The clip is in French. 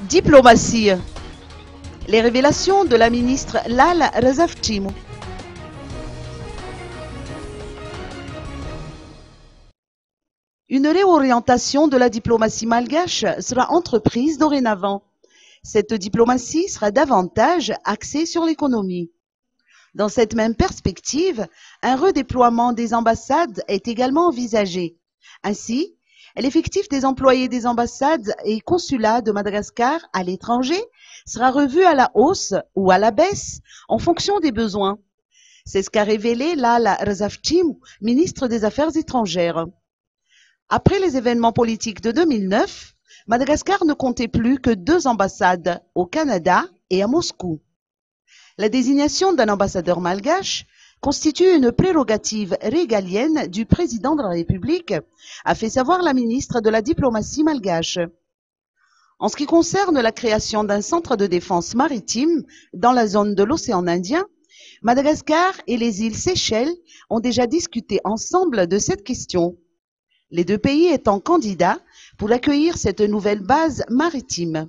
Diplomatie. Les révélations de la ministre Lal Razafchimou. Une réorientation de la diplomatie malgache sera entreprise dorénavant. Cette diplomatie sera davantage axée sur l'économie. Dans cette même perspective, un redéploiement des ambassades est également envisagé. Ainsi, l'effectif des employés des ambassades et consulats de Madagascar à l'étranger sera revu à la hausse ou à la baisse en fonction des besoins. C'est ce qu'a révélé Lal Razafchimou, ministre des Affaires étrangères. Après les événements politiques de 2009, Madagascar ne comptait plus que 2 ambassades, au Canada et à Moscou. La désignation d'un ambassadeur malgache constitue une prérogative régalienne du président de la République, a fait savoir la ministre de la diplomatie malgache. En ce qui concerne la création d'un centre de défense maritime dans la zone de l'océan Indien, Madagascar et les îles Seychelles ont déjà discuté ensemble de cette question. Les 2 pays étant candidats pour accueillir cette nouvelle base maritime.